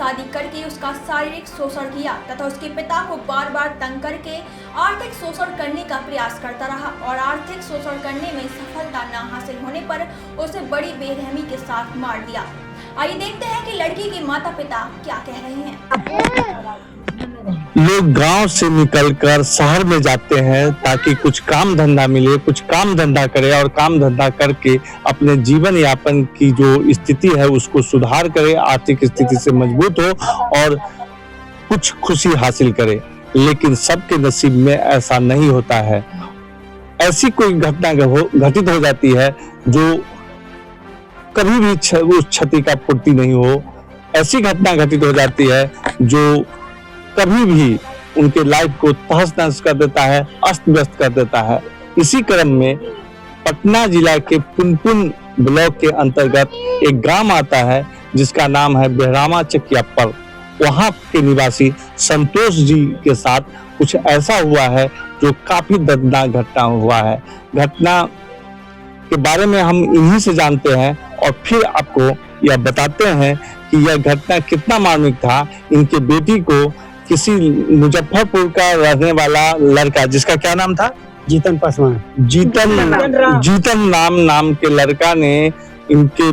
शादी करके उसका शारीरिक शोषण किया तथा उसके पिता को बार बार तंग करके आर्थिक शोषण करने का प्रयास करता रहा और आर्थिक शोषण करने में सफलता न हासिल होने पर उसे बड़ी बेरहमी के साथ मार दिया। आइए देखते हैं कि लड़की के माता पिता क्या कह रहे हैं। लोग गांव से निकलकर शहर में जाते हैं ताकि कुछ काम धंधा मिले, कुछ काम धंधा करे और काम धंधा करके अपने जीवन यापन की जो स्थिति है उसको सुधार करे, आर्थिक स्थिति से मजबूत हो और कुछ खुशी हासिल करे। लेकिन सबके नसीब में ऐसा नहीं होता है। ऐसी कोई घटना घटित हो जाती है जो कभी भी उस क्षति का पूर्ति नहीं हो। ऐसी घटना घटित हो जाती है जो कभी भी उनके लाइफ को तहस नहस कर देता है, अस्त व्यस्त कर देता है। इसी क्रम में पटना जिला के पुनपुन ब्लॉक के अंतर्गत एक गांव आता है जिसका नाम है बेहरामा चकियाप्पर। वहां के निवासी संतोष जी के साथ कुछ ऐसा हुआ है जो काफी दर्दनाक घटना हुआ है। घटना के बारे में हम इन्हीं से जानते हैं और फिर आपको यह बताते हैं कि यह घटना कितना मार्मिक था। इनके बेटी को किसी मुजफ्फरपुर का रहने वाला लड़का, जिसका क्या नाम था, जीतन पासवान, जीतन नाम के लड़का ने इनके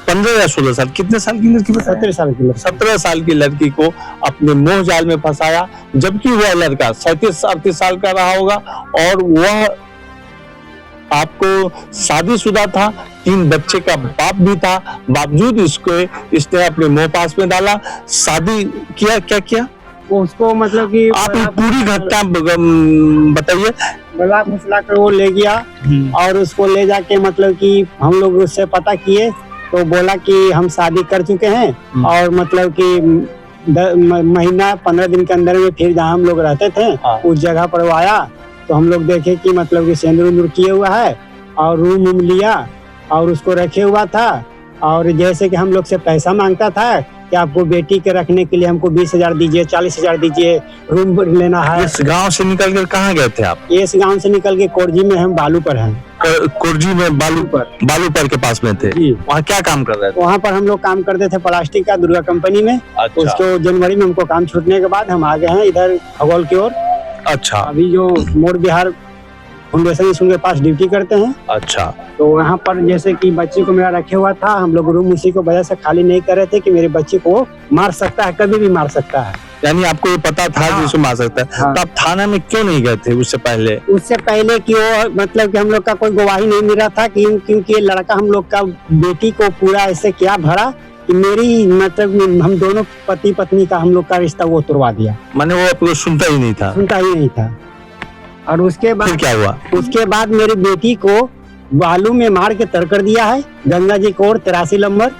15 या 16 साल, कितने साल की लड़की, 17 साल की लड़की को अपने मोह जाल में फंसाया। जबकि वह लड़का 37-38 साल का रहा होगा और वह आपको शादीशुदा था, 3 बच्चे का बाप भी था। बावजूद इसने अपने मोह पास में डाला, शादी किया। क्या किया उसको, मतलब कि आप पूरी घटना बताइए। गला फुसला कर वो ले गया और उसको ले जाके, मतलब कि हम लोग उससे पता किए तो बोला कि हम शादी कर चुके हैं और मतलब कि महीना 15 दिन के अंदर में फिर जहाँ हम लोग रहते थे उस जगह पर वो आया तो हम लोग देखे कि मतलब कि सिंदूर किए हुआ है और रूम लिया और उसको रखे हुआ था। और जैसे कि हम लोग से पैसा मांगता था कि आपको बेटी के रखने के लिए हमको 20,000 दीजिए, 40,000 दीजिए, रूम लेना है। इस गांव से निकल कर कहाँ गए थे आप? इस गांव से निकल के कोरजी में हम बालू पर हैं। कोरजी में बालू पर के पास में थे। वहाँ क्या काम कर रहे थे? वहाँ पर हम लोग काम करते थे प्लास्टिक का, दुर्गा कंपनी में। अच्छा। उसको जनवरी में हमको काम छूटने के बाद हम आ गए हैं इधर खगोल की ओर। अच्छा। अभी जो मोर बिहार फाउंडेशन स्कूल के पास ड्यूटी करते हैं। अच्छा। तो वहाँ पर जैसे कि बच्ची को मेरा रखे हुआ था, हम लोग रूम उसी को वजह से खाली नहीं कर रहे थे कि मेरे बच्ची को मार सकता है, कभी भी मार सकता है। यानी आपको ये पता था कि इसको मार सकता है। हाँ। तो आप थाना में क्यों नहीं गए थे उससे पहले? उससे पहले कि वो मतलब कि हम लोग का कोई गवाही नहीं मिल रहा था क्योंकि ये लड़का हम लोग का बेटी को पूरा ऐसे क्या भरा कि मेरी मतलब हम दोनों पति पत्नी का हम लोग का रिश्ता वो तोड़वा दिया। माने वो आपको सुनता ही नहीं था। और उसके बाद क्या हुआ? उसके बाद मेरी बेटी को बालू में मार के तर कर दिया है गंगा जी को 83 नंबर।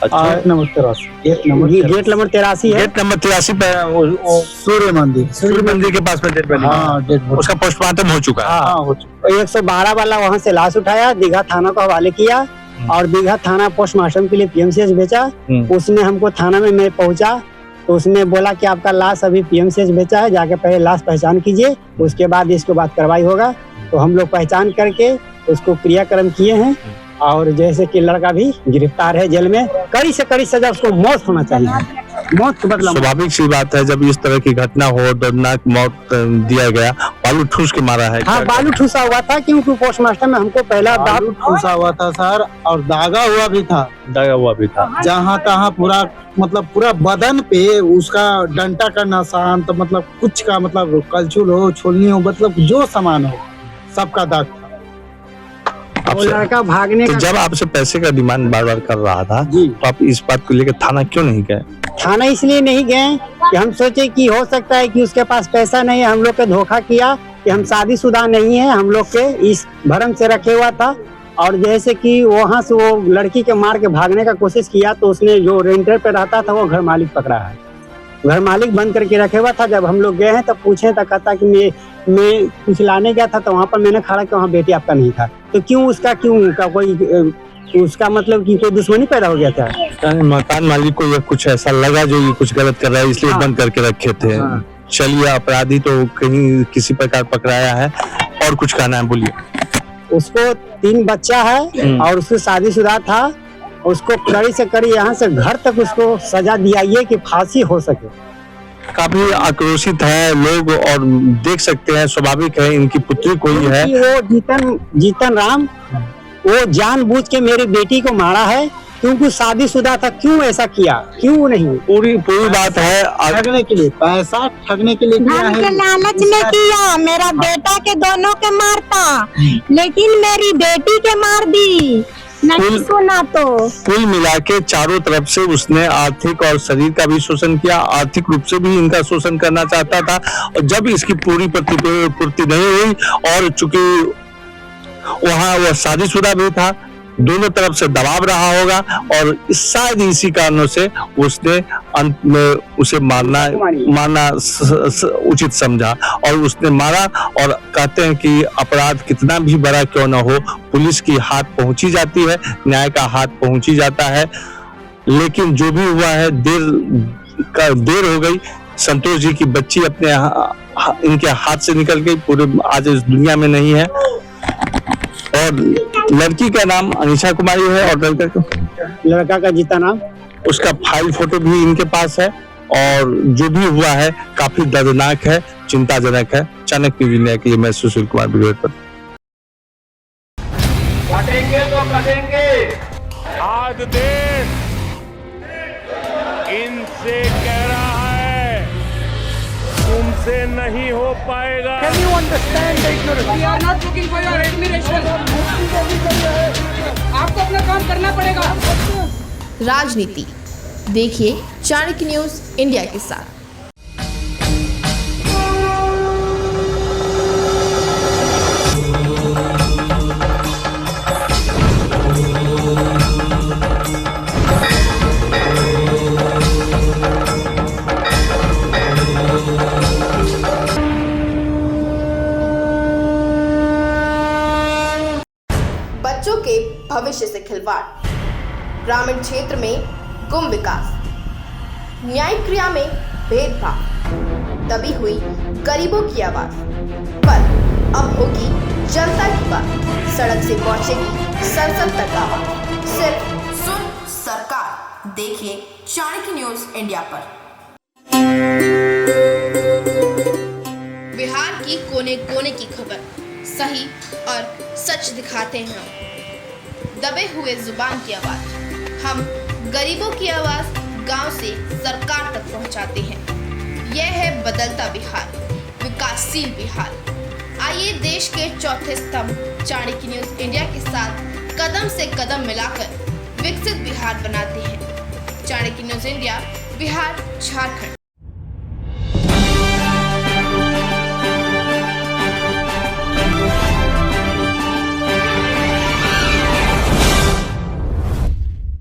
अच्छा। गेट नंबर 83 है। गेट नंबर 83 पे सूर्य मंदिर के पास में डेड बॉडी। उसका पोस्टमार्टम हो चुका है। 112 वाला वहाँ से लाश उठाया, दीघा थाना को हवाले किया और दीघा थाना पोस्टमार्टम के लिए पीएमसीएच भेजा। उसने हमको थाना में मैं पहुंचा तो उसने बोला कि आपका लाश अभी पीएमसीएच भेजा है, जाके पहले लाश पहचान कीजिए, उसके बाद इसके बाद कार्रवाई होगा। तो हम लोग पहचान करके उसको क्रियाक्रम किए हैं और जैसे कि लड़का भी गिरफ्तार है जेल में। कड़ी से कड़ी सजा उसको मौत होना चाहिए, मौत के बदला। स्वाभाविक सी बात है जब इस तरह की घटना हो, दर्दनाक मौत दिया गया। बालू ठूस के मारा है? हाँ, बालू ठूसा हुआ था क्योंकि पोस्टमास्टर में हमको पहला बालू ठूसा हुआ था सर, और दागा हुआ भी था जहाँ तहाँ पूरा, मतलब पूरा बदन पे उसका डंटा का निशान, तो मतलब कुछ का मतलब कलछुल हो, छोलनी हो, मतलब जो सामान हो सबका दाग था। लड़का भागने तो जब आपसे पैसे का डिमांड बार बार कर रहा था तो आप इस बात को लेकर थाना क्यों नहीं गए? थाना इसलिए नहीं गए कि हम सोचे कि हो सकता है कि उसके पास पैसा नहीं है, हम लोग के धोखा किया कि हम शादीशुदा नहीं है, हम लोग के इस भरम से रखे हुआ था। और जैसे कि वहाँ से वो लड़की के मार के भागने का कोशिश किया तो उसने जो रेंटर पे रहता था वो घर मालिक पकड़ा है, घर मालिक बंद करके रखे हुआ था। जब हम लोग गए हैं तब पूछे तो कहता कि मैं कुछ लाने गया था तो वहाँ पर मैंने खड़ा कि वहाँ बेटी आपका नहीं था। तो क्यों उसका कोई उसका मतलब कि कोई दुश्मनी पैदा हो गया था? मकान मालिक को ये कुछ ऐसा लगा जो ये कुछ गलत कर रहा है इसलिए बंद करके रखे थे। चलिए, अपराधी तो कहीं किसी प्रकार पकड़ाया है। और कुछ कहना है, बोलिए। उसको 3 बच्चा है और उसकी शादीशुदा था उसको कड़ी से कड़ी यहाँ से घर तक उसको सजा दिलाइए कि फांसी हो सके। काफी आक्रोशित है लोग और देख सकते हैं, स्वाभाविक है, इनकी पुत्री कोई है। वो जीतन राम वो जानबूझ के मेरी बेटी को मारा है, क्योंकि शादीशुदा था, क्यों ऐसा किया, क्यों नहीं? पूरी बात है ठगने के लिए, पैसा ठगने के लिए किया धन है। के लालच में किया। मेरा बेटा के दोनों के मारता, लेकिन मेरी बेटी के मार दी, नहीं सुना तो। कुल मिला के चारों तरफ से उसने आर्थिक और शरीर का भी शोषण किया, आर्थिक रूप से भी इनका शोषण करना चाहता था। और जब इसकी पूरी पूर्ति नहीं हुई और चूंकि वहाँ वह शादीशुदा भी था, दोनों तरफ से दबाव रहा होगा और शायद इसी कारणों से उसने अंत में उसे मारना उचित समझा और उसने मारा। और कहते हैं कि अपराध कितना भी बड़ा क्यों न हो, पुलिस की हाथ पहुंची जाती है, न्याय का हाथ पहुंची जाता है। लेकिन जो भी हुआ है, देर हो गई। संतोष जी की बच्ची अपने इनके हाथ से निकल गई, पूरे आज इस दुनिया में नहीं है। और लड़की का नाम अनीशा कुमारी है और लड़का का जीता नाम। उसका फाइल फोटो भी इनके पास है। और जो भी हुआ है काफी दर्दनाक है, चिंताजनक है। चाणक्य न्यूज़ इंडिया के लिए मैं सुशील कुमार बिगड़। कटेंगे तो कटेंगे। आज देश इनसे कह रहा है, तुमसे नहीं हो पाएगा। Can you understand the ignorance? We are not looking for your admiration. आपको अपना काम करना पड़ेगा। राजनीति देखिए चाणक्य न्यूज़ इंडिया के साथ। बच्चों के भविष्य से खिलवाड़, ग्रामीण क्षेत्र में गुम विकास, न्यायिक क्रिया में भेदभाव, दबी हुई गरीबों की आवाज। पर अब होगी जनता की बात, सड़क से पहुंचेगी संसद तक आवाज। सिर्फ सुन सरकार, देखिए चाणक्य न्यूज़ इंडिया पर। बिहार की कोने कोने की खबर, सही और सच दिखाते हैं हम। दबे हुए जुबान की आवाज, हम गरीबों की आवाज गांव से सरकार तक पहुंचाते हैं। यह है बदलता बिहार, विकासशील बिहार। आइए देश के चौथे स्तंभ चाणक्य न्यूज़ इंडिया के साथ कदम से कदम मिलाकर विकसित बिहार बनाते हैं। Chanakya news India, Bihar, Jharkhand.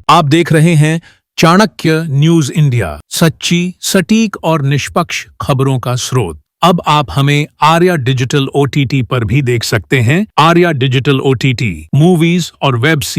आप देख रहे हैं चाणक्य न्यूज़ इंडिया, सच्ची, सटीक और निष्पक्ष खबरों का स्रोत। अब आप हमें आर्या डिजिटल OTT पर भी देख सकते हैं। आर्या डिजिटल OTT मूवीज और वेब सीरीज